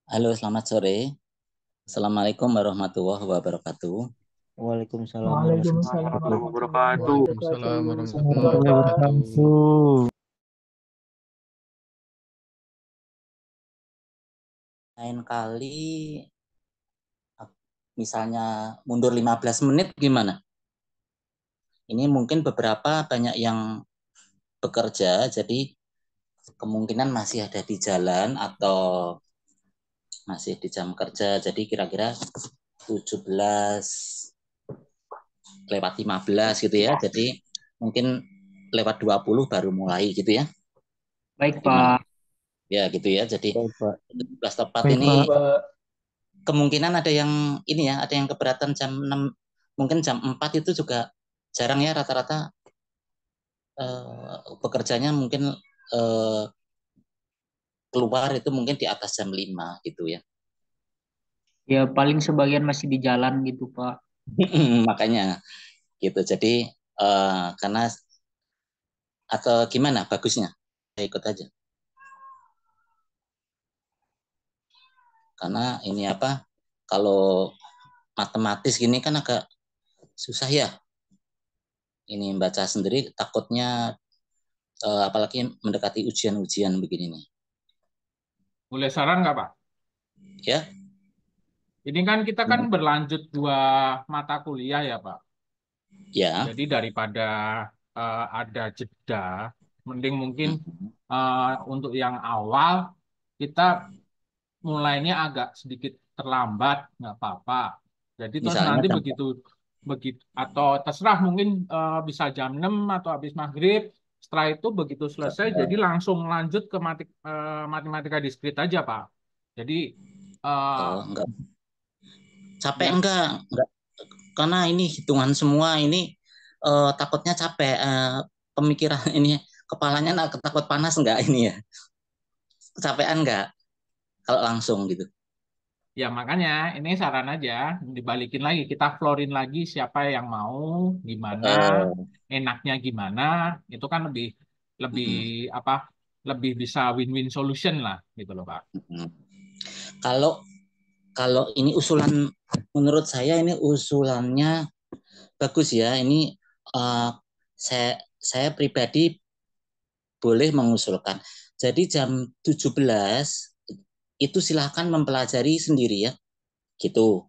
Halo, selamat sore. Assalamualaikum warahmatullahi wabarakatuh. Waalaikumsalam Waalaikumsalam warahmatullahi warahmatullahi wabarakatuh. Waalaikumsalam wabarakatuh. warahmatullahi Semoga wabarakatuh. Lain kali, misalnya mundur 15 menit gimana? Ini mungkin beberapa banyak yang bekerja, jadi kemungkinan masih ada di jalan atau masih di jam kerja. Jadi kira-kira 17 lewat 15 gitu ya. Jadi mungkin lewat 20 baru mulai gitu ya. Baik, Gimana? Pak. Ya gitu ya. Jadi Baik, Pak. 17 tepat Baik, ini Pak. kemungkinan ada yang ini ya, ada yang keberatan jam 6, mungkin jam 4 itu juga jarang ya, rata-rata bekerjanya mungkin eh, keluar itu mungkin di atas jam 5 gitu ya. Ya, paling sebagian masih di jalan gitu, Pak. Makanya gitu. Jadi karena atau gimana bagusnya? Saya ikut aja. Karena ini apa? Kalau matematis gini kan agak susah ya. Ini baca sendiri takutnya apalagi mendekati ujian-ujian begini nih. Boleh saran nggak, Pak? Ya. Ini kan kita kan berlanjut dua mata kuliah ya, Pak. Ya. Jadi daripada ada jeda, mending mungkin Hmm. untuk yang awal kita mulainya agak sedikit terlambat, nggak apa-apa. Jadi terus Misalnya nanti jam begitu begitu atau terserah mungkin bisa jam 6 atau habis maghrib. Setelah itu begitu selesai, jadi langsung lanjut ke matematika diskrit aja, Pak. Jadi eh, enggak capek ya, enggak karena ini hitungan semua ini takutnya capek pemikiran ini kepalanya takut panas enggak ini ya, kecapean enggak kalau langsung gitu. ya makanya ini saran aja, dibalikin lagi, kita florin lagi siapa yang mau, gimana, Eh, enaknya gimana, itu kan lebih lebih mm, apa? Lebih bisa win-win solution lah gitu loh, Pak. mm. Kalau kalau ini usulan, menurut saya ini usulannya bagus ya. Ini saya pribadi boleh mengusulkan. Jadi jam 17 itu silahkan mempelajari sendiri ya, gitu.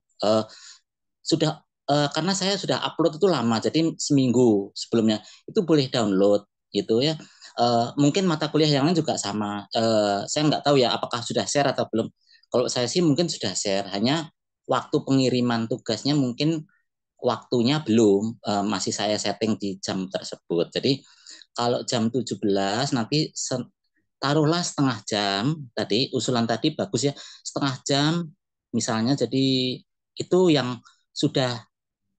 Sudah karena saya sudah upload itu lama, jadi seminggu sebelumnya itu boleh download gitu ya. Mungkin mata kuliah yang lain juga sama. Saya nggak tahu ya apakah sudah share atau belum. Kalau saya sih mungkin sudah share, hanya waktu pengiriman tugasnya mungkin waktunya belum, masih saya setting di jam tersebut. Jadi kalau jam 17 nanti taruhlah setengah jam, tadi usulan tadi bagus ya, setengah jam misalnya. Jadi itu yang sudah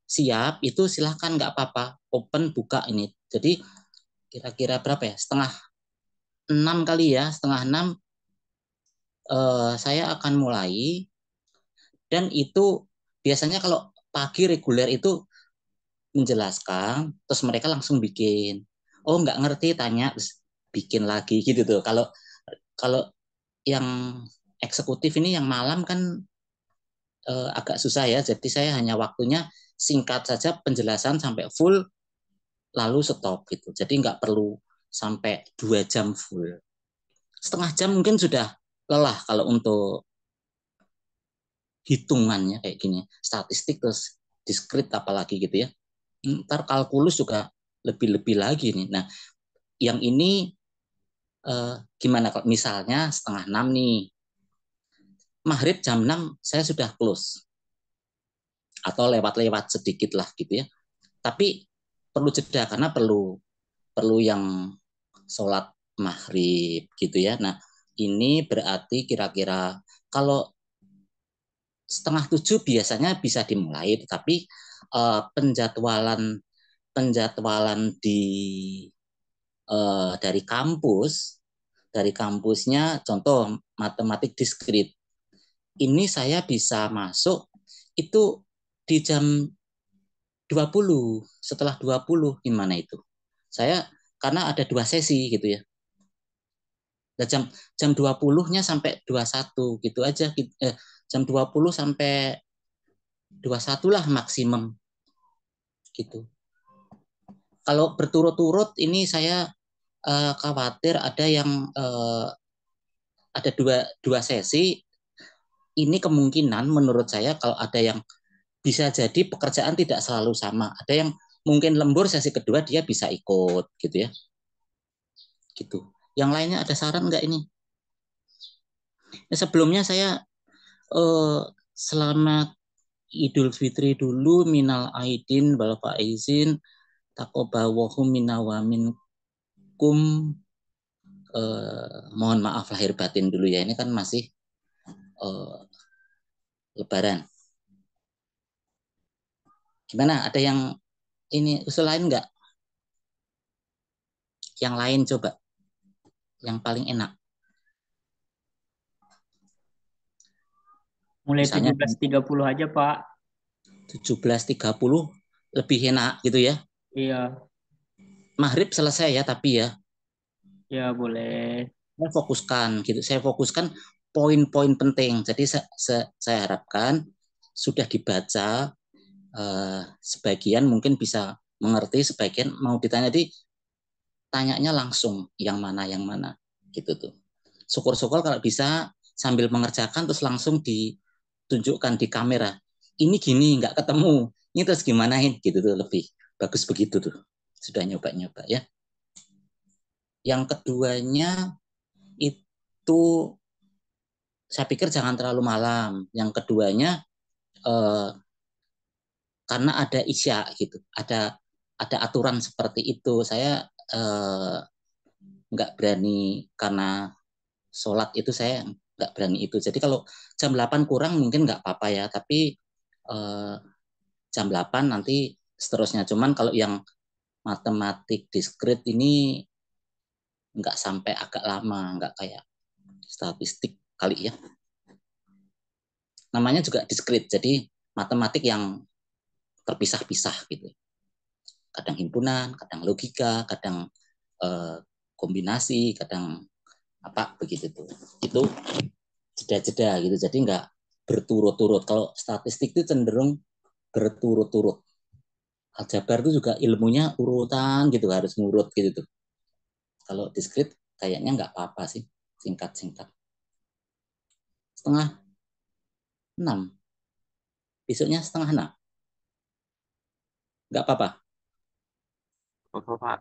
siap itu silahkan, nggak apa-apa, open buka ini. Jadi kira-kira berapa ya, setengah 6 kali ya, setengah 6 saya akan mulai. Dan itu biasanya kalau pagi reguler itu menjelaskan terus mereka langsung bikin, oh nggak ngerti tanya terus bikin lagi gitu tuh. Kalau kalau yang eksekutif ini yang malam kan agak susah ya, jadi saya hanya waktunya singkat saja penjelasan sampai full lalu stop gitu. Jadi nggak perlu sampai 2 jam full. Setengah jam mungkin sudah lelah kalau untuk hitungannya kayak gini. Statistik terus diskrit apalagi gitu ya. Ntar kalkulus juga lebih-lebih lagi nih. Nah, yang ini gimana kalau misalnya setengah 6 nih, maghrib jam 6 saya sudah close atau lewat-lewat sedikit lah gitu ya. Tapi perlu jeda karena perlu perlu yang sholat maghrib gitu ya. Nah, ini berarti kira-kira kalau setengah 7 biasanya bisa dimulai, tetapi penjadwalan penjadwalan dari dari kampusnya, contoh matematik diskrit, ini saya bisa masuk itu di jam 20, setelah 20 gimana itu? Saya karena ada 2 sesi gitu ya. Nah, jam 20-nya sampai 21 gitu aja. Jam 20 sampai 21 lah maksimum gitu. Kalau berturut-turut ini saya khawatir ada yang ada dua sesi. Ini kemungkinan menurut saya kalau ada yang bisa jadi pekerjaan tidak selalu sama. Ada yang mungkin lembur sesi kedua dia bisa ikut gitu ya. Gitu. Yang lainnya ada saran nggak ini? Sebelumnya saya selamat Idul Fitri dulu, minal aidin wal faizin, taqabbalallahu minna wa minkum. Mohon maaf lahir batin dulu ya, ini kan masih Lebaran. Gimana? Ada yang ini usul lain nggak? Yang lain coba, yang paling enak. Mulai Misalnya 17.30 aja, Pak. 17.30 lebih enak gitu ya. Iya, Maghrib selesai ya, tapi ya ya boleh. saya fokuskan gitu. Saya fokuskan poin-poin penting. Jadi saya harapkan sudah dibaca, sebagian mungkin bisa mengerti, sebagian mau ditanya di tanyanya langsung yang mana gitu tuh. Syukur-syukur kalau bisa sambil mengerjakan terus langsung ditunjukkan di kamera. Ini gini nggak ketemu. Ini terus gimanain gitu tuh, lebih bagus begitu tuh. Sudah nyoba-nyoba ya. Yang keduanya itu saya pikir jangan terlalu malam. Yang keduanya karena ada isya gitu, ada aturan seperti itu. Saya nggak berani karena sholat itu saya nggak berani itu. Jadi kalau jam 8 kurang mungkin nggak apa-apa ya, tapi jam 8 nanti seterusnya. Cuman kalau yang matematik diskrit ini nggak sampai agak lama, nggak kayak statistik kali ya. Namanya juga diskrit, jadi matematik yang terpisah-pisah gitu. Kadang himpunan, kadang logika, kadang kombinasi, kadang apa begitu tuh. Itu jeda-jeda gitu. Jadi nggak berturut-turut. Kalau statistik itu cenderung berturut-turut. Aljabar itu juga ilmunya urutan gitu, harus ngurut gitu tuh. Kalau diskrit kayaknya nggak apa-apa sih, singkat-singkat. Setengah 6. Besoknya setengah 6. Nggak apa-apa. Bapak, Pak.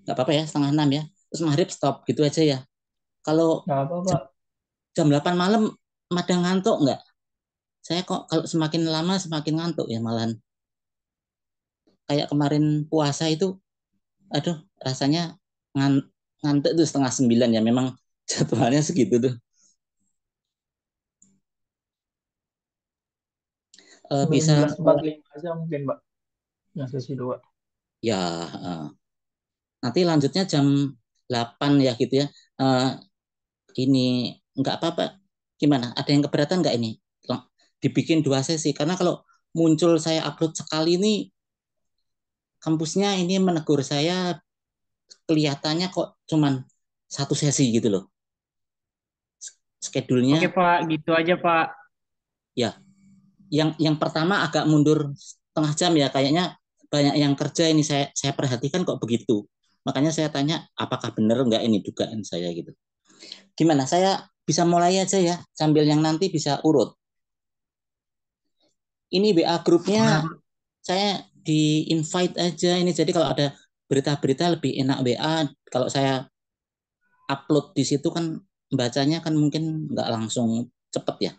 Nggak apa-apa ya, setengah 6 ya. Terus maghrib stop gitu aja ya. Kalau Nggak apa, jam, Pak. jam 8 malam madang ngantuk nggak? Saya kok kalau semakin lama semakin ngantuk ya malahan. Kayak kemarin puasa itu, aduh rasanya ngantuk tuh setengah 9 ya. Memang jadwalnya segitu tuh. Bisa 19.45 aja mungkin, Pak. Yang sesi 2. ya nanti lanjutnya jam 8 ya gitu ya. Ini nggak apa-apa. Gimana? Ada yang keberatan nggak ini? Dibikin 2 sesi. Karena kalau muncul saya upload sekali ini, kampusnya ini menegur saya kelihatannya kok cuman 1 sesi gitu loh. Oke, Schedule-nya Pak. Gitu aja, Pak. ya. Yang pertama agak mundur setengah jam ya. Kayaknya banyak yang kerja ini saya perhatikan kok begitu. Makanya saya tanya apakah benar nggak ini dugaan saya gitu. Gimana? Saya bisa mulai aja ya sambil yang nanti bisa urut. Ini WA Boleh, grupnya Pak. saya di invite aja ini. Jadi kalau ada berita-berita lebih enak WA. Kalau saya upload di situ kan bacanya kan mungkin nggak langsung cepet ya.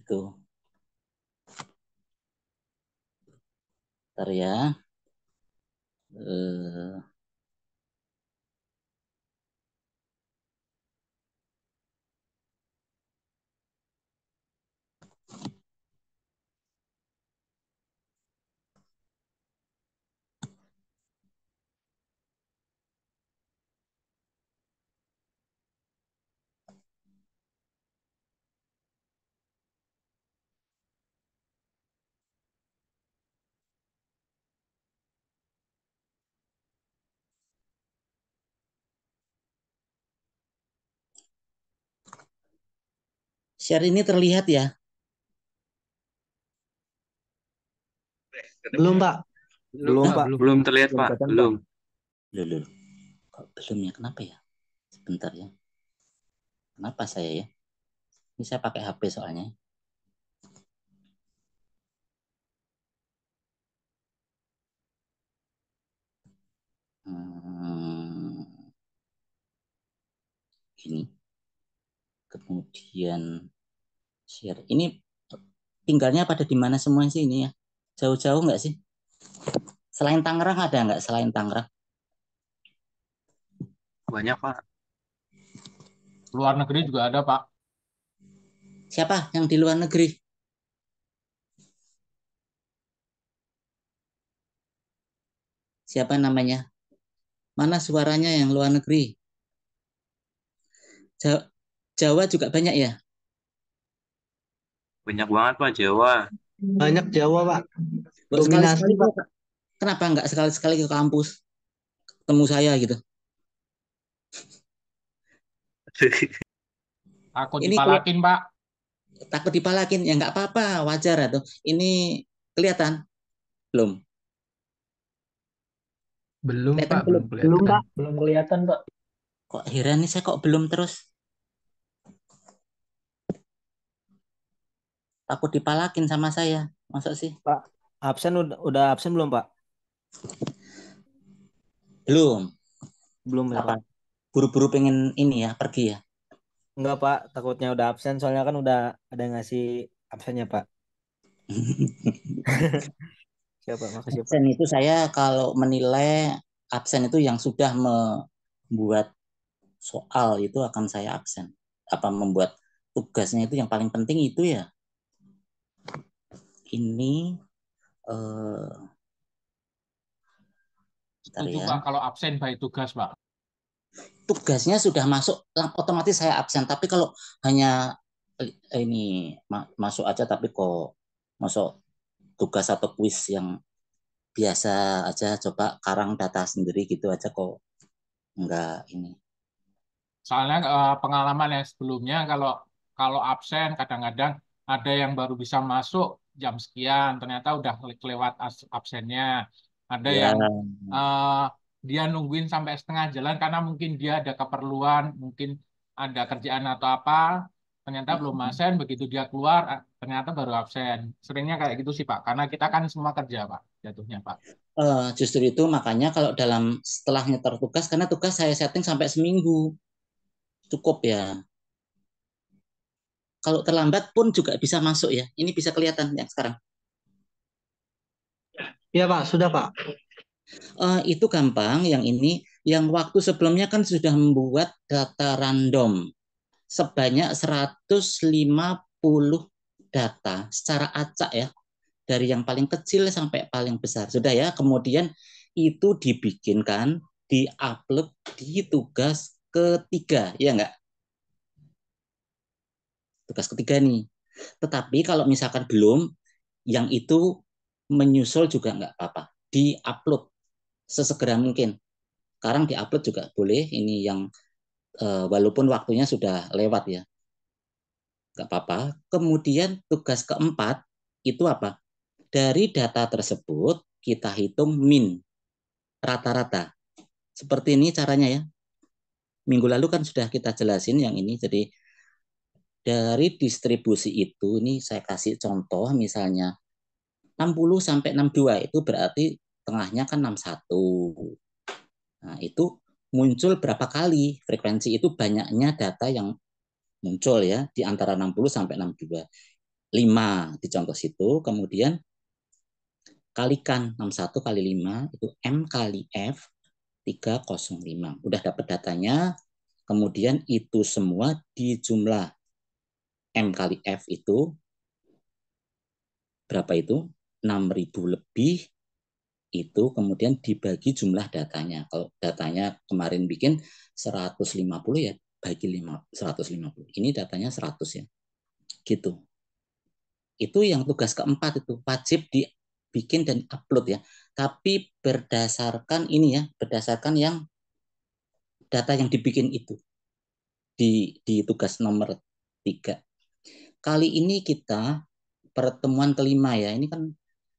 Itu. Ntar ya. Eh, Share ini terlihat ya? Belum, Pak. Belum, Hah? Pak. belum. Belum terlihat, Belum Pak. kelihatan, Pak. Belum. Loh. Kok belum ya? Kenapa ya? Sebentar ya. Kenapa saya ya? Ini saya pakai HP soalnya. Ini. Kemudian share. Ini tinggalnya pada di mana semua sih ini ya? Jauh-jauh nggak sih? Selain Tangerang ada nggak? Selain Tangerang? Banyak, Pak. Luar negeri juga ada, Pak. Siapa yang di luar negeri? Siapa namanya? Mana suaranya yang luar negeri? Jawa juga banyak ya? Banyak banget, Pak. Jawa. Banyak Jawa, Pak. Sekali-sekali Dominasi, Pak. kenapa nggak sekali-sekali ke kampus ketemu saya gitu? Takut Ini dipalakin, Pak. takut dipalakin ya nggak apa-apa, wajar atau ini kelihatan belum? Belum, Kelihatan Pak. belum? Belum Belum, kelihatan. Pak. Belum kelihatan, Pak. Kok heran nih saya kok belum terus? Takut dipalakin sama saya, masa sih? Pak, absen udah absen belum, Pak? Belum. Belum ya, Apa? Pak? Buru-buru pengen ini ya, pergi ya? Enggak, Pak. Takutnya udah absen soalnya kan udah ada yang ngasih absennya, Pak. Siapa? Makasih, Pak. Absen itu saya kalau menilai absen itu yang sudah membuat soal itu akan saya absen. Apa membuat tugasnya itu yang paling penting itu ya. Ini Setuju, ya. Pak, kalau absen by tugas, Pak. Tugasnya sudah masuk, otomatis saya absen. Tapi kalau hanya ini masuk aja, tapi kok masuk tugas atau kuis yang biasa aja, coba karang data sendiri gitu aja kok enggak ini. Soalnya pengalaman yang sebelumnya kalau kalau absen kadang-kadang ada yang baru bisa masuk jam sekian, ternyata udah kelewat absennya. Ada Ya, yang eh, dia nungguin sampai setengah jalan karena mungkin dia ada keperluan, mungkin ada kerjaan atau apa, ternyata belum absen, begitu dia keluar ternyata baru absen. Seringnya kayak gitu sih, Pak, karena kita kan semua kerja, Pak, jatuhnya, Pak. justru itu makanya kalau dalam setelah nyetor tugas, karena tugas saya setting sampai seminggu, cukup ya. Kalau terlambat pun juga bisa masuk ya. Ini bisa kelihatan yang sekarang. Iya, Pak. Sudah, Pak. Itu gampang. Yang ini, yang waktu sebelumnya kan sudah membuat data random sebanyak 150 data secara acak ya, dari yang paling kecil sampai paling besar. Sudah ya, kemudian itu dibikinkan, diupload di tugas ketiga, ya enggak? Tugas ketiga nih. Tetapi kalau misalkan belum, yang itu menyusul juga enggak apa-apa. Diupload sesegera mungkin. Sekarang diupload juga boleh, ini yang walaupun waktunya sudah lewat ya. Enggak apa-apa. Kemudian tugas keempat itu apa? Dari data tersebut kita hitung min, rata-rata. Seperti ini caranya ya. Minggu lalu kan sudah kita jelasin yang ini. Jadi dari distribusi itu, ini saya kasih contoh misalnya 60 sampai 62 itu berarti tengahnya kan 61. Nah, itu muncul berapa kali? Frekuensi itu banyaknya data yang muncul ya di antara 60 sampai 62. 5 di contoh situ, kemudian kalikan 61 kali 5 itu M kali F 305. Udah dapat datanya, kemudian itu semua di jumlah M kali F itu berapa itu? 6.000 lebih, itu kemudian dibagi jumlah datanya. Kalau datanya kemarin bikin 150 ya bagi 150. Ini datanya 100 ya. Gitu. Itu yang tugas keempat itu wajib dibikin dan upload ya. Tapi berdasarkan ini ya, berdasarkan yang data yang dibikin itu di tugas nomor 3. kali ini kita pertemuan kelima ya. Ini kan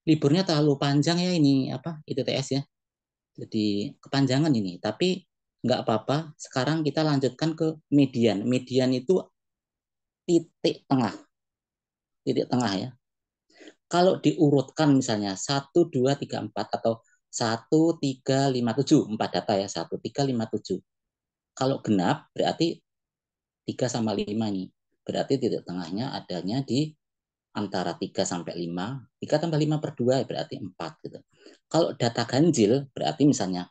liburnya terlalu panjang ya ini apa ITTS ya. Jadi kepanjangan ini. Tapi nggak apa-apa. Sekarang kita lanjutkan ke median. Median itu titik tengah. Titik tengah ya. Kalau diurutkan misalnya 1, 2, 3, 4 atau 1, 3, 5, 7. 4 data ya. 1, 3, 5, 7. Kalau genap berarti 3 sama 5 nih. Berarti titik tengahnya adanya di antara 3 sampai 5. 3 tambah 5 per 2 berarti 4 gitu. Kalau data ganjil berarti misalnya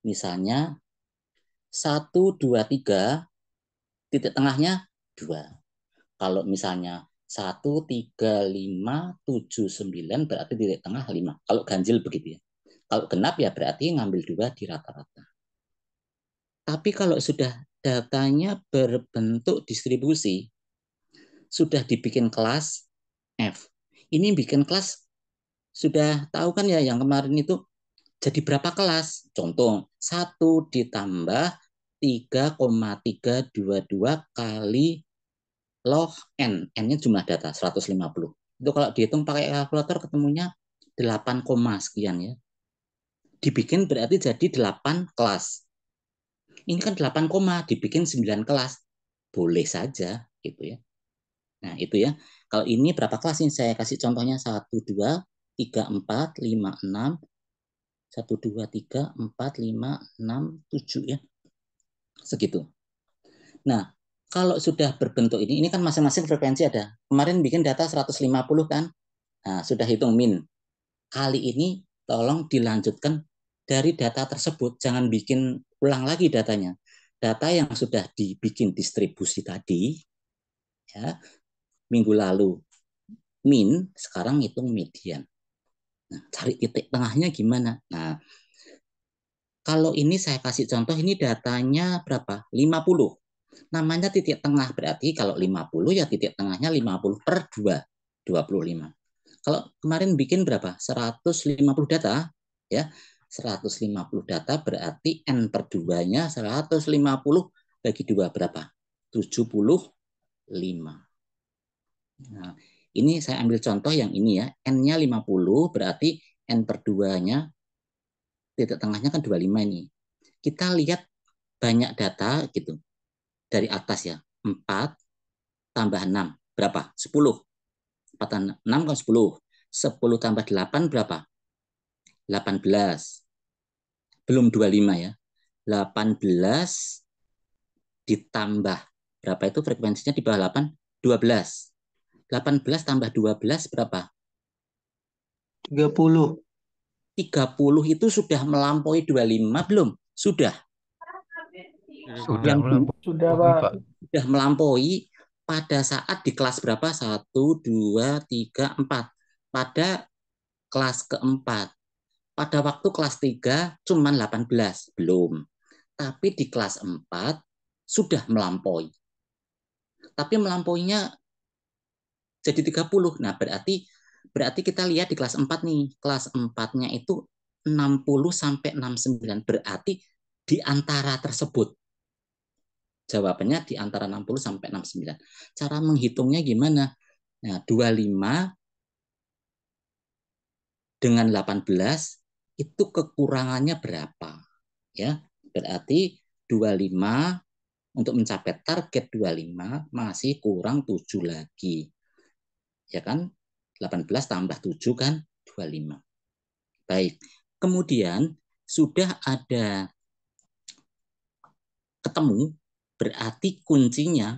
1, 2, 3 titik tengahnya 2. Kalau misalnya 1, 3, 5, 7, 9 berarti titik tengah 5. Kalau ganjil begitu ya. Kalau genap ya berarti ngambil 2 di rata-rata. Tapi kalau sudah datanya berbentuk distribusi, sudah dibikin kelas F. Ini bikin kelas sudah tahu kan ya yang kemarin itu jadi berapa kelas? Contoh, 1 ditambah 3,322 kali log N. N-nya jumlah data 150. Itu kalau dihitung pakai kalkulator ketemunya 8, sekian ya. Dibikin berarti jadi 8 kelas. Ini kan 8, dibikin 9 kelas. Boleh saja gitu ya. Nah, itu ya. Kalau ini berapa kelas ini saya kasih contohnya 1, 2, 3, 4, 5, 6. 1, 2, 3, 4, 5, 6, 7 ya. Segitu. Nah, kalau sudah berbentuk ini kan masing-masing frekuensi ada. Kemarin bikin data 150 kan. Nah, sudah hitung min. Kali ini tolong dilanjutkan dari data tersebut. Jangan bikin ulang lagi datanya. Data yang sudah dibikin distribusi tadi, ya, minggu lalu min, sekarang hitung median. Nah, cari titik tengahnya gimana? Nah, kalau ini saya kasih contoh, ini datanya berapa? 50. Namanya titik tengah, berarti kalau 50 ya titik tengahnya 50 per 2, 25. Kalau kemarin bikin berapa? 150 data, ya. 150 data berarti N per 2-nya 150 bagi 2 berapa? 75. Nah, ini saya ambil contoh yang ini ya. N-nya 50 berarti N per 2-nya titik tengahnya kan 25 ini. Kita lihat banyak data gitu. Dari atas ya. 4 tambah 6 berapa? 10. 4 tambah 6 kan 10. 10 tambah 8 berapa? 18. Belum 25 ya. 18 ditambah berapa itu frekuensinya di bawah 8? 12. 18 tambah 12 berapa? 30. 30 itu sudah melampaui 25 belum? Sudah. Sudah Sudah, Pak. Sudah melampaui pada saat di kelas berapa? 1, 2, 3, 4. Pada kelas keempat. Pada waktu kelas 3 cuma 18. Belum. Tapi di kelas 4 sudah melampaui. Tapi melampauinya jadi 30. Nah, berarti kita lihat di kelas 4 nih. Kelas 4-nya itu 60 sampai 69. Berarti di antara tersebut. Jawabannya di antara 60 sampai 69. Cara menghitungnya gimana? Nah, 25 dengan 18 itu kekurangannya berapa? Ya, berarti 25 untuk mencapai target 25 masih kurang 7 lagi. Ya kan? 18 tambah 7 kan 25. Baik. Kemudian sudah ada ketemu, berarti kuncinya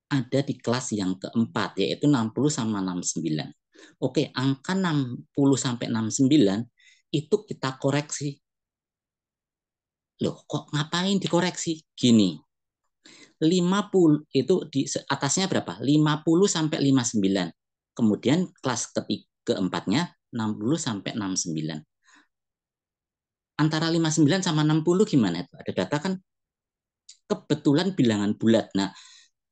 ada di kelas yang keempat, yaitu 60 sama 69. Oke, angka 60 sampai 69 itu kita koreksi. Loh, kok ngapain dikoreksi? Gini, 50 itu di atasnya berapa? 50 sampai 59. Kemudian kelas keempatnya 60 sampai 69. Antara 59 sama 60 gimana itu? Ada data kan kebetulan bilangan bulat. Nah,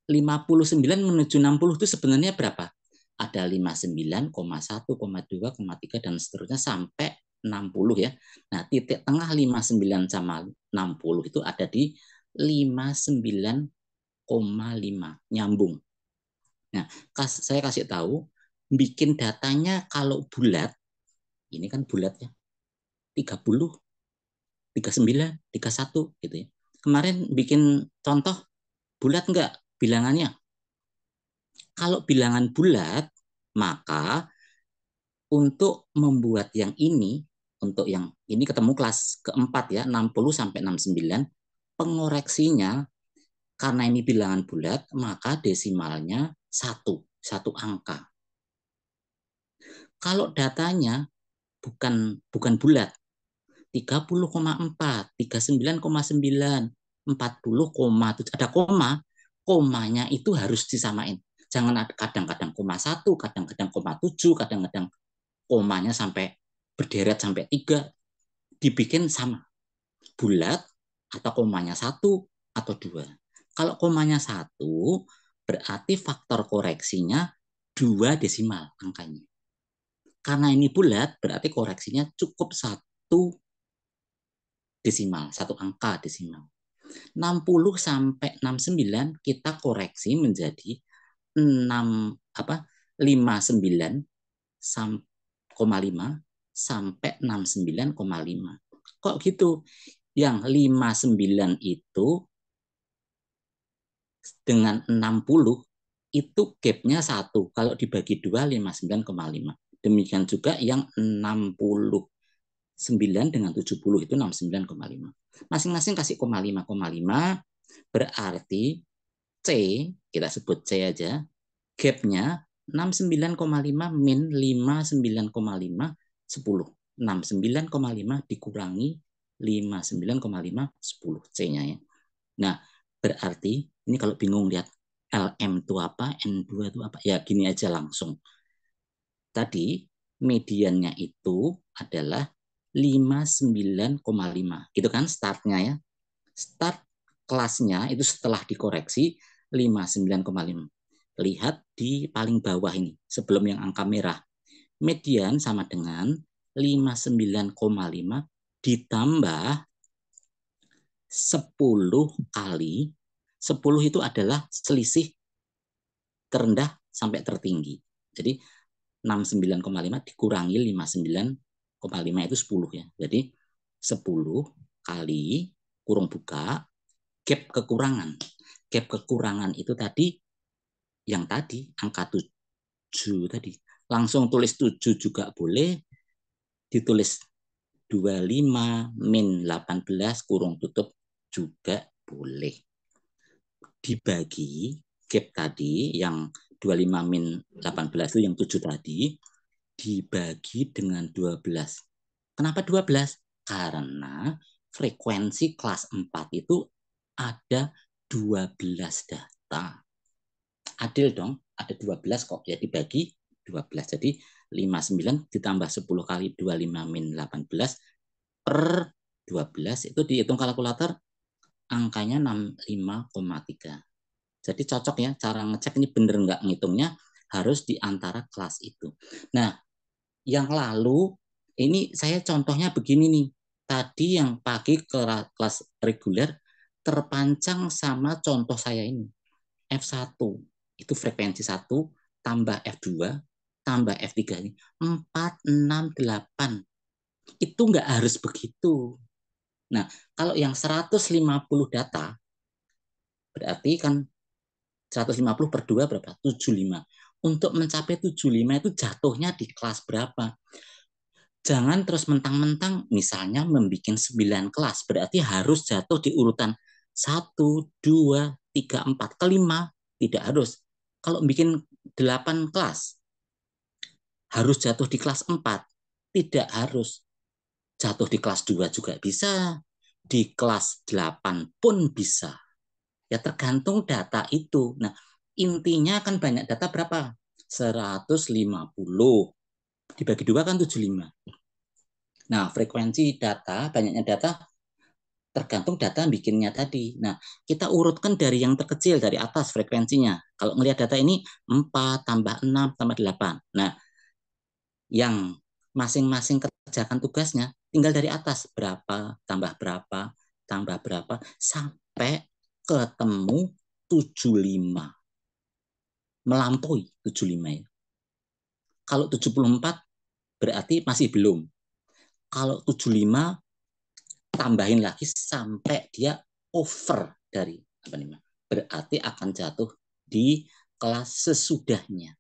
59 menuju 60 itu sebenarnya berapa? Ada 59,1, 2, 3 dan seterusnya sampai 60 ya. Nah, titik tengah 59 sama 60 itu ada di 59,5. Nyambung. Nah, saya kasih tahu, bikin datanya kalau bulat, ini kan bulat ya, 30, 39, 31 gitu ya. Kemarin bikin contoh bulat enggak bilangannya? Kalau bilangan bulat, maka untuk membuat yang ini, untuk yang ini ketemu kelas keempat ya, 60 sampai 69, pengoreksinya karena ini bilangan bulat, maka desimalnya satu angka. Kalau datanya bukan bulat, 30,4, 39,9, 40,7, ada komanya itu harus disamain. Jangan kadang-kadang koma 1, kadang-kadang koma 7, kadang-kadang komanya sampai berderet sampai 3, dibikin sama. Bulat atau komanya 1 atau 2. Kalau komanya 1, berarti faktor koreksinya 2 desimal angkanya. Karena ini bulat, berarti koreksinya cukup 1 desimal, 1 angka desimal. 60 sampai 69 kita koreksi menjadi 59,5 sampai 69,5. Kok gitu? Yang 59 itu dengan 60 itu gapnya 1. Kalau dibagi 2, 59,5. Demikian juga yang 69 dengan 70 itu 69,5. Masing-masing kasih 0,5, berarti C, kita sebut C aja, gapnya 69,5 min 59,5, 10. 69,5 dikurangi 59,5, 10 C-nya ya. Nah, berarti ini kalau bingung lihat LM itu apa, N2 itu apa, ya gini aja langsung. Tadi mediannya itu adalah 59,5. Gitu kan startnya ya. Start kelasnya itu setelah dikoreksi 59,5. Lihat di paling bawah ini, sebelum yang angka merah. Median sama dengan 59,5 ditambah 10 kali. 10 itu adalah selisih terendah sampai tertinggi. Jadi 69,5 dikurangi 59,5 itu 10 ya. Jadi 10 kali kurung buka gap kekurangan. Gap kekurangan itu tadi yang tadi angka 7 tadi. Langsung tulis 7 juga boleh. Ditulis 25 min 18 kurung tutup juga boleh. Dibagi gap tadi yang 25 min 18 itu yang 7 tadi dibagi dengan 12. Kenapa 12? Karena frekuensi kelas 4 itu ada 12 data. Adil dong, ada 12 kok ya, dibagi 12. Jadi 59 ditambah 10 kali 25 min 18 per 12 itu dihitung kalkulator angkanya 65,3. Jadi cocok ya cara ngecek ini bener nggak ngitungnya, harus di antara kelas itu. Nah, yang lalu ini saya contohnya begini nih. Tadi yang pagi kelas reguler terpancang sama contoh saya ini. F1 itu frekuensi 1 tambah F2 tambah F3 ini 4, 6, 8. Itu nggak harus begitu. Nah, kalau yang 150 data berarti kan 150 per 2 berapa? 75. Untuk mencapai 75 itu jatuhnya di kelas berapa? Jangan terus mentang-mentang misalnya membuat 9 kelas, berarti harus jatuh di urutan 1, 2, 3, 4, kelima. Tidak harus. Kalau bikin 8 kelas, harus jatuh di kelas 4. Tidak harus. Jatuh di kelas 2 juga bisa. Di kelas 8 pun bisa. Ya tergantung data itu. Nah, intinya kan banyak data berapa? 150. Dibagi 2 kan 75. Nah, frekuensi data, banyaknya data, tergantung data bikinnya tadi. Nah, kita urutkan dari yang terkecil, dari atas frekuensinya. Kalau melihat data ini, 4, tambah 6, tambah 8. Nah, yang masing-masing kerjakan tugasnya, tinggal dari atas. Berapa, tambah berapa, sampai ketemu 75. melampaui 75 ya. Kalau 74 berarti masih belum. Kalau 75 tambahin lagi sampai dia over dari apa namanya, berarti akan jatuh di kelas sesudahnya.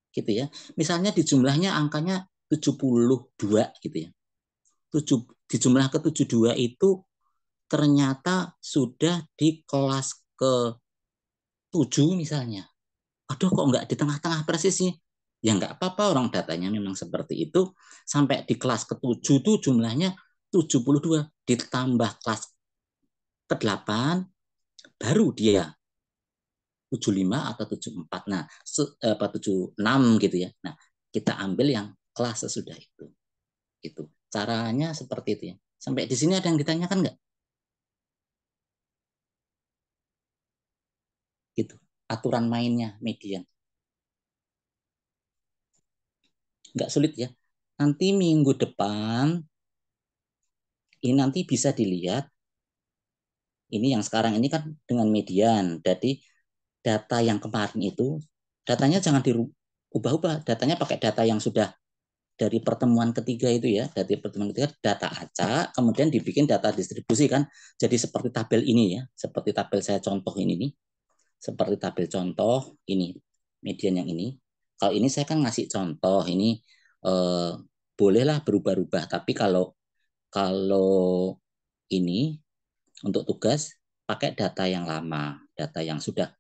Gitu ya. Misalnya di jumlahnya angkanya 72 gitu ya. Di jumlah ke-72 itu ternyata sudah di kelas ke-7 misalnya. Aduh kok nggak di tengah-tengah persisnya? Ya nggak apa-apa, orang datanya memang seperti itu. Sampai di kelas ke-7 itu jumlahnya 72. Ditambah kelas ke-8, baru dia 75 atau 74. Nah, 76 gitu ya. Nah, kita ambil yang kelas sesudah itu. Gitu. Caranya seperti itu ya. Sampai di sini ada yang ditanyakan nggak? Gitu. Aturan mainnya median. Nggak sulit ya. Nanti minggu depan ini nanti bisa dilihat. Ini yang sekarang ini kan dengan median. Jadi data yang kemarin itu datanya jangan diubah-ubah. Datanya pakai data yang sudah dari pertemuan ketiga itu ya, dari pertemuan ketiga data acak, kemudian dibikin data distribusi kan, jadi seperti tabel ini ya, seperti tabel saya contoh ini nih, seperti tabel contoh ini, median yang ini. Kalau ini saya kan ngasih contoh ini, bolehlah berubah-ubah, tapi kalau ini untuk tugas pakai data yang lama, data yang sudah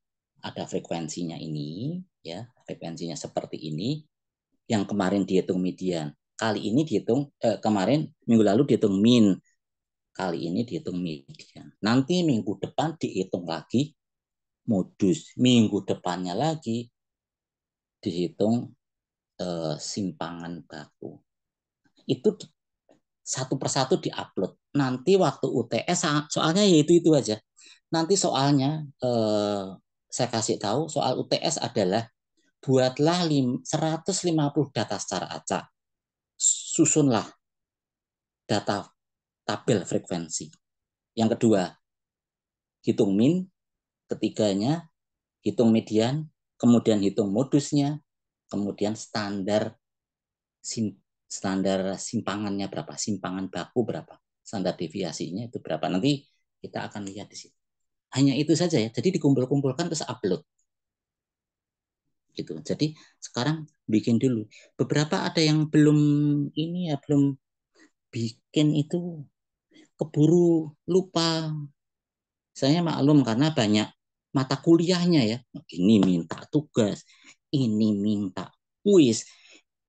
ada frekuensinya ini, ya frekuensinya seperti ini. Yang kemarin dihitung median, kali ini dihitung kemarin minggu lalu dihitung min, kali ini dihitung median. Nanti minggu depan dihitung lagi modus, minggu depannya lagi dihitung simpangan baku. Itu satu persatu diupload. Nanti waktu UTS soalnya ya itu aja. Nanti soalnya saya kasih tahu soal UTS adalah buatlah 150 data secara acak. Susunlah data tabel frekuensi. Yang kedua, hitung min. Ketiganya, hitung median. Kemudian hitung modusnya. Kemudian standar simpangannya berapa, simpangan baku berapa, standar deviasinya itu berapa. Nanti kita akan lihat di situ. Hanya itu saja ya. Jadi dikumpul-kumpulkan terus upload. Gitu. Jadi sekarang bikin dulu. Beberapa ada yang belum ini ya, belum bikin itu, keburu lupa. Saya maklum karena banyak mata kuliahnya ya. Ini minta tugas, ini minta kuis,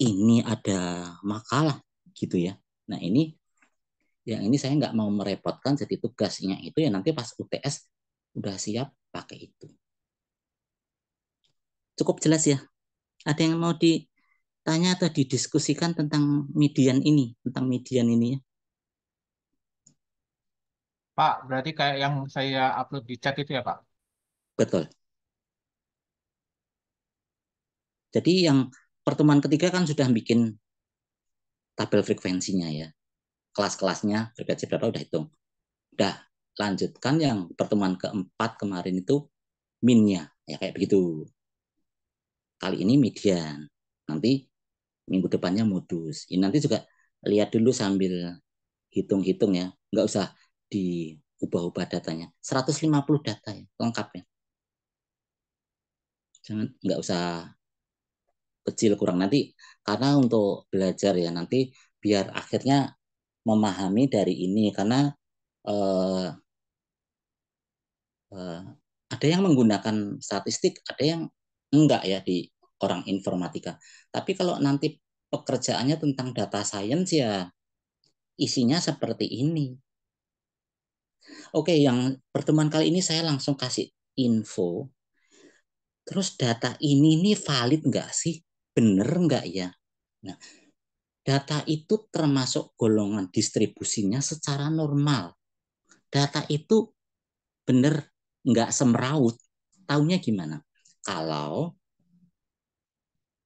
ini ada makalah gitu ya. Nah ini yang ini saya nggak mau merepotkan, jadi tugasnya itu ya nanti pas UTS udah siap pakai itu. Cukup jelas ya? Ada yang mau ditanya atau didiskusikan tentang median ini ya? Pak, berarti kayak yang saya upload di chat itu ya, Pak? Betul. Jadi yang pertemuan ketiga kan sudah bikin tabel frekuensinya ya. Kelas-kelasnya frekuensi berapa udah hitung. Udah lanjutkan yang pertemuan keempat kemarin itu minnya. Ya kayak begitu. Kali ini median. Nanti minggu depannya modus. Ini nanti juga lihat dulu sambil hitung-hitung ya. Nggak usah diubah-ubah datanya. 150 data ya, lengkapnya. Jangan, nggak usah kecil kurang nanti, karena untuk belajar ya nanti biar akhirnya memahami dari ini, karena ada yang menggunakan statistik, ada yang enggak ya di orang informatika. Tapi kalau nanti pekerjaannya tentang data science ya isinya seperti ini. Oke, yang pertemuan kali ini saya langsung kasih info. Terus data ini nih valid nggak sih? Bener nggak ya? Nah, data itu termasuk golongan distribusinya secara normal. Data itu bener nggak semeraut. Taunya gimana? Kalau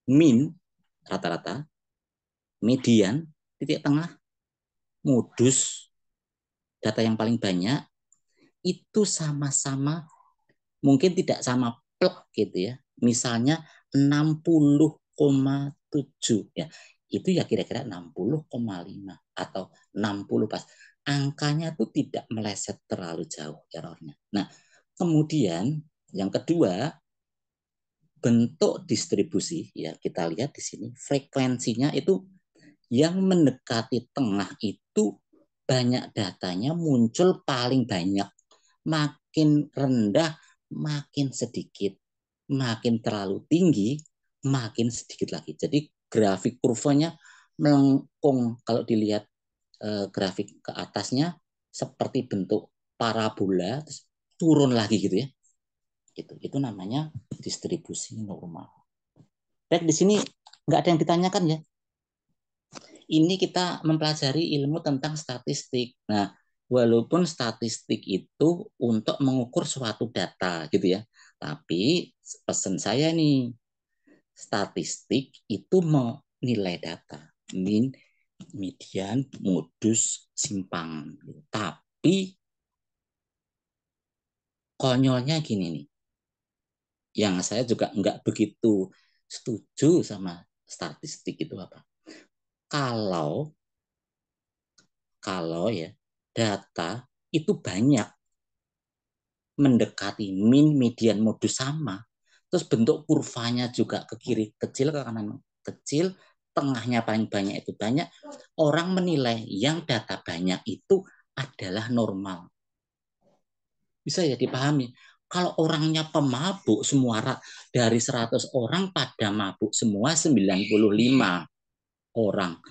min rata-rata, median titik tengah, modus data yang paling banyak itu sama-sama, mungkin tidak sama plek gitu ya, Misalnya 60,7 ya. Itu ya kira-kira 60,5 atau 60 pas. Angkanya tuh tidak meleset terlalu jauh errornya. Nah, kemudian yang kedua, bentuk distribusi ya, kita lihat di sini frekuensinya itu yang mendekati tengah itu banyak datanya muncul paling banyak. Makin rendah makin sedikit, makin terlalu tinggi makin sedikit lagi. Jadi grafik kurvanya melengkung. Kalau dilihat grafik ke atasnya seperti bentuk parabola terus turun lagi gitu ya. Itu namanya distribusi normal. Baik, di sini nggak ada yang ditanyakan ya. Ini kita mempelajari ilmu tentang statistik. Nah, walaupun statistik itu untuk mengukur suatu data gitu ya. Tapi pesan saya nih, statistik itu menilai data. Mean, median, modus, simpangan. Tapi konyolnya gini nih. Yang saya juga nggak begitu setuju sama statistik itu apa. Kalau ya data itu banyak mendekati min, median, modus sama, terus bentuk kurvanya juga ke kiri kecil, ke kanan kecil, tengahnya paling banyak itu banyak, orang menilai yang data banyak itu adalah normal. Bisa ya dipahami. Kalau orangnya pemabuk semua dari 100 orang pada mabuk semua 95 orang.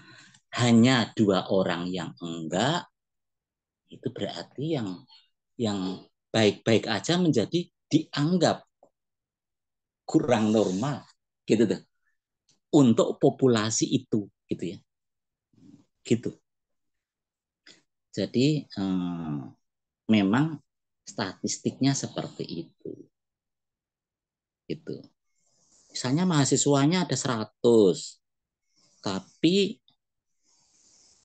Hanya 2 orang yang enggak, itu berarti yang baik-baik aja menjadi dianggap kurang normal gitu tuh. Untuk populasi itu gitu ya. Gitu. Jadi memang statistiknya seperti itu. Gitu. Misalnya mahasiswanya ada 100, tapi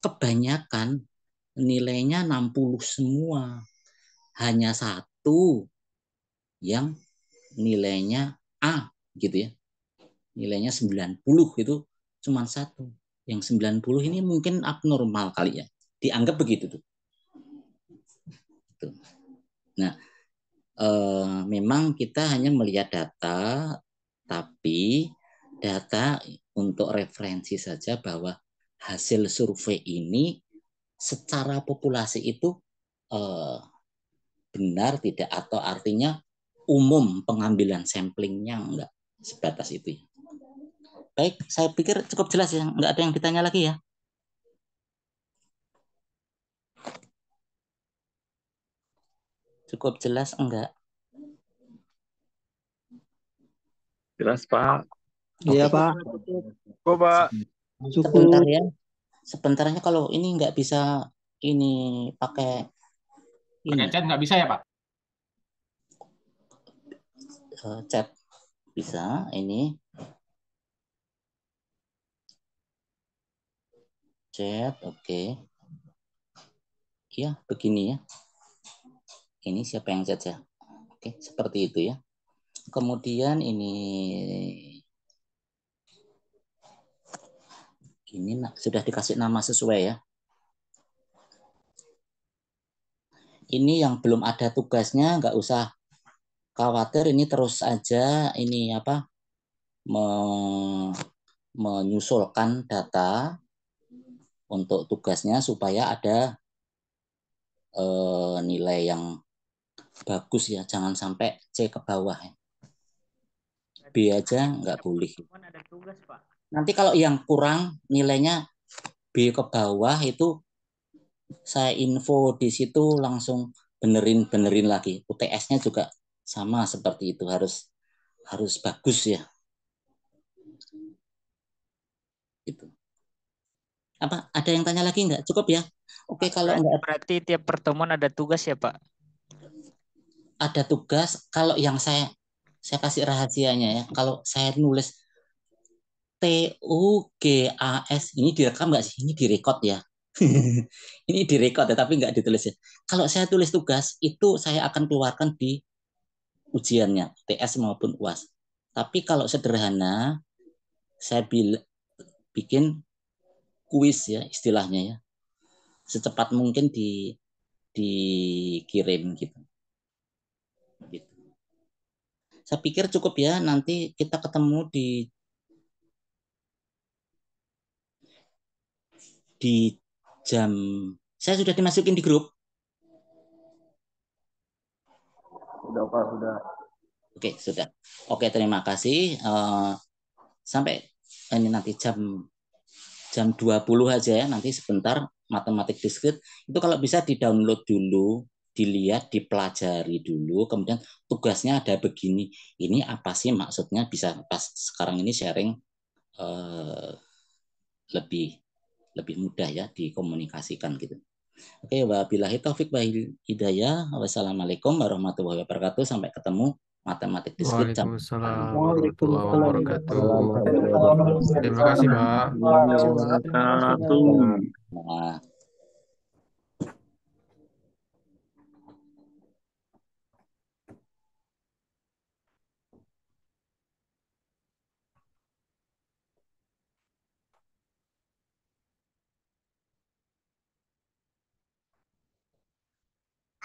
kebanyakan nilainya 60 semua. Hanya satu yang nilainya A gitu ya. Nilainya 90 itu cuma satu. Yang 90 ini mungkin abnormal kali ya. Dianggap begitu tuh. Nah, memang kita hanya melihat data, tapi data untuk referensi saja bahwa hasil survei ini secara populasi itu benar tidak, atau artinya umum pengambilan samplingnya enggak sebatas itu. Baik, saya pikir cukup jelas ya, enggak ada yang ditanya lagi ya. Cukup jelas enggak? Jelas, Pak. Iya, Oke. Pak. Kok, Pak? Sebentar Cukup. ya. Sebentarnya kalau ini nggak bisa ini pakai chat nggak bisa ya Pak? Chat bisa ini chat, oke. Ya begini ya. Ini siapa yang chat ya? Oke, seperti itu ya. Kemudian ini sudah dikasih nama sesuai ya. Ini yang belum ada tugasnya nggak usah khawatir, ini terus aja ini apa menyusulkan data untuk tugasnya supaya ada nilai yang bagus ya, jangan sampai C ke bawah ya. B aja nggak boleh. Ada tugas, Pak. Nanti kalau yang kurang nilainya B ke bawah itu saya info di situ langsung benerin lagi. UTS-nya juga sama seperti itu, harus bagus ya. Itu. Apa ada yang tanya lagi nggak? Cukup ya? Oke, kalau nggak Berarti tiap pertemuan ada tugas ya, Pak? ada tugas, kalau yang saya kasih rahasianya ya. Kalau saya nulis TUGAS ini direkam nggak sih? Ini direkod ya. Ini direkod ya, tapi nggak ditulis ya. Kalau saya tulis tugas itu saya akan keluarkan di ujiannya, TS maupun UAS. Tapi kalau sederhana, saya bikin kuis ya istilahnya ya. Secepat mungkin dikirim gitu. Gitu. Saya pikir cukup ya, nanti kita ketemu di jam, saya sudah dimasukin di grup. Sudah Pak, sudah. Oke, sudah. Oke, terima kasih. Sampai ini nanti jam 20 aja ya, nanti sebentar matematik diskrit. Itu kalau bisa di-download dulu, dilihat, dipelajari dulu, kemudian tugasnya ada begini. Ini apa sih maksudnya, bisa pas sekarang ini sharing lebih mudah ya dikomunikasikan gitu. Oke, wabillahi taufik wa hidayah. Wassalamualaikum warahmatullahi wabarakatuh. Sampai ketemu matematik diskrit jam. Waalaikumsalam warahmatullahi wabarakatuh. Terima kasih, Pak. Nah,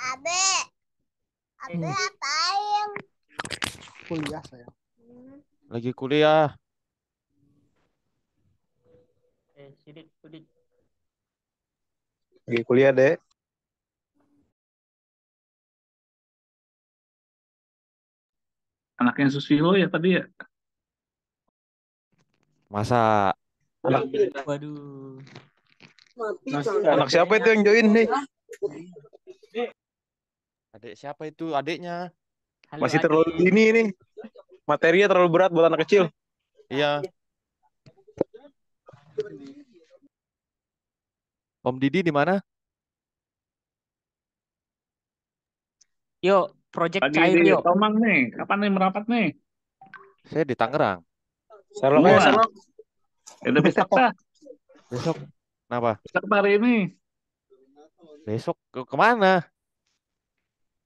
Abe, Abe ngapain? Kuliah saya. Lagi kuliah. Sidik, sidik. Lagi kuliah, Dek. Anaknya Susilo ya tadi ya? Masa Waduh. Anak siapa itu yang join nih? adik siapa itu? Adiknya. Halo, Masih Adik. terlalu dini nih. Materinya terlalu berat buat anak kecil. Iya. Om Didi di mana? Yuk, project Lagi cair di yuk. Tomang nih. Kapan nih merapat nih? Saya di Tangerang. Sherlock Wah. ya, Sherlock. Ya udah besok dah. Besok kenapa? Besok hari ini. Besok kemana?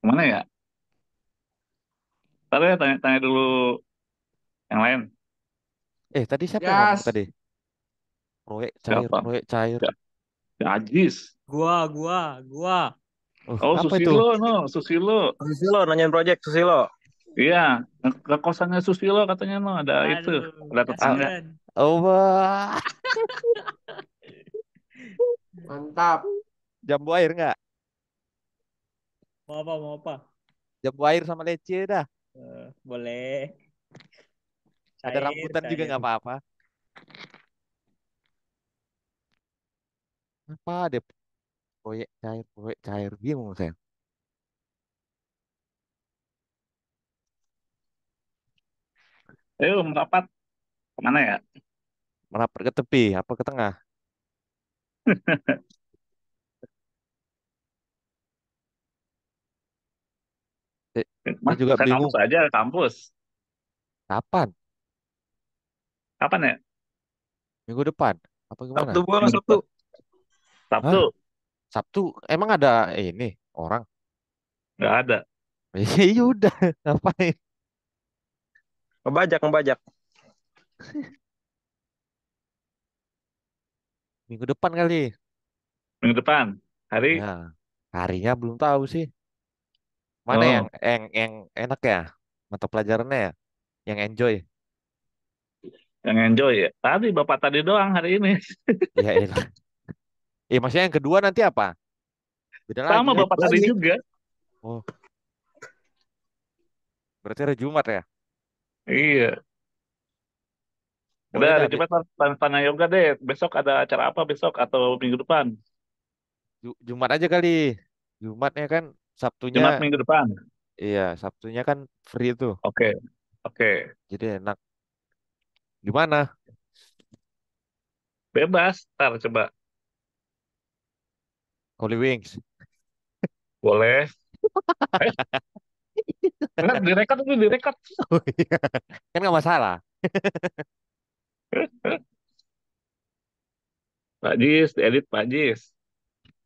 Kemana ya? Ntar ya tanya dulu yang lain. Tadi siapa yang ngomong Gas. tadi? Proyek Siapa? cair. Ya Ajis. Gua. Oh, Apa itu? Susilo, no. Susilo. Susilo, nanyain project Susilo. Iya. Ke kosannya Susilo katanya, no. Ada itu. Ada tetangga. Oh, wah. Mantap. Jambu air nggak? Mau apa? Jambu air sama leci dah. Boleh. Ada rambutan juga nggak apa-apa. Apa deh proyek cair bingung saya. Ayo merapat. Kemana ya? Merapat ke tepi apa ke tengah? Saya Mas, juga saya bingung. kampus aja, kampus. Kapan? Kapan ya? Minggu depan? Apa gimana? Sabtu gua, Sabtu. Sabtu. Sabtu emang ada ini orang? Nggak ada. Ya udah, ngapain? Ngebajak. Minggu depan kali. Minggu depan. Hari. Ya, harinya belum tahu sih. Mana Oh. yang enak ya? Mata pelajarannya ya? Yang enjoy. Yang enjoy ya. Tadi Bapak tadi doang hari ini. Ya elah. Maksudnya yang kedua nanti apa? Beda Sama lagi. Bapak tadi juga. Oh, berarti hari Jumat ya? Iya. Udah Boleh hari dah. Jumat tanya yoga deh. Besok ada acara apa besok atau minggu depan? Jumat aja kali. Jumatnya kan Sabtunya, Jumat minggu depan. iya Sabtunya kan free tuh. Oke. Oke. Jadi enak. Gimana? Bebas. Ntar coba. Holy Wings. Boleh. Kan direkod itu direkod. Oh iya. Kan nggak masalah. Pak Jis, diedit Pak Jis.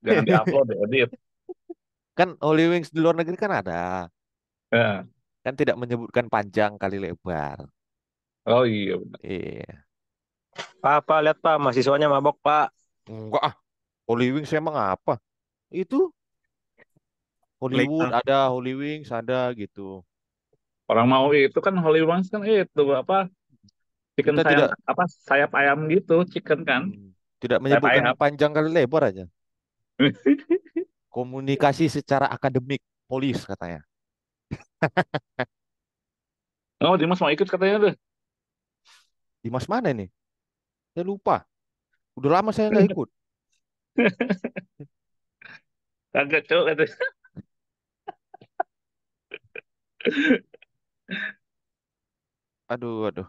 Jangan diupload, diedit. Kan Holy Wings di luar negeri kan ada. Ya. Kan tidak menyebutkan panjang kali lebar. Oh iya benar. Iya. Pak, lihat Pak, mahasiswanya mabok Pak. Enggak ah. Holy Wings emang apa? Itu Like, Hollywood ada, Holy Wings ada gitu. orang mau itu kan Holy Wings kan itu apa chicken Kita sayap tidak apa sayap ayam gitu chicken kan tidak sayap menyebutkan ayam. panjang kali lebar aja. Komunikasi secara akademik, polis katanya. Oh Dimas mau ikut katanya tuh. Dimas mana nih? Saya lupa. Udah lama saya nggak ikut. Kagak cowok katanya. Aduh, aduh.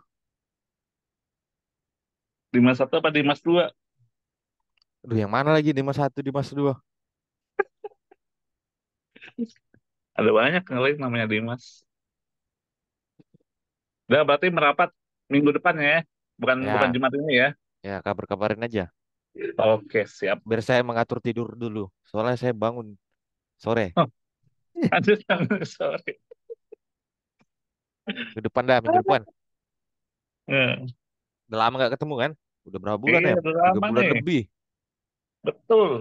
Dimas satu apa Dimas dua? Aduh, yang mana lagi Dimas satu, Dimas dua? Ada banyak kali namanya Dimas. Udah berarti merapat minggu depan ya, bukan Ya, Jumat ini ya. ya kabar-kabarin aja. Oke siap. Biar saya mengatur tidur dulu. Soalnya saya bangun sore. Oh, aduh, sorry. Minggu depan dah, minggu depan. Hmm. Udah lama nggak ketemu kan? Udah berapa bulan Iya ya? udah Tiga lama bulan nih. lebih. Betul.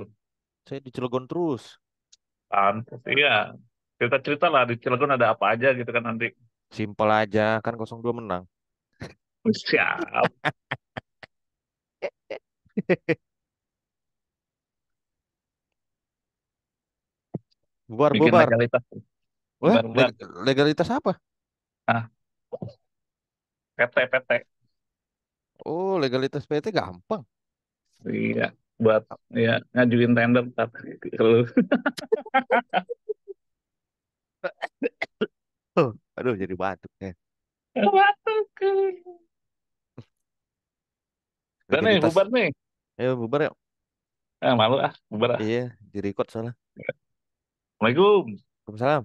Saya di Cilegon terus. Pantes iya. Cerita-cerita lah di Cilegon ada apa aja gitu kan nanti. Simpel aja, kan 0-2 menang. Siap. Bubar, Bikin bubar. legalitas. Wah, Bubar-bubar. legalitas apa? Ah, PT. Oh, legalitas PT gampang. Iya. Buat ya ngajuin tender ntar. Kalau Aduh, jadi batuk ya. batuk. Udah nih, Legalitas. bubar nih. Ayo bubar yuk. Malu ah, bubar ah. Iya, di record soalnya. Assalamualaikum. Waalaikumsalam.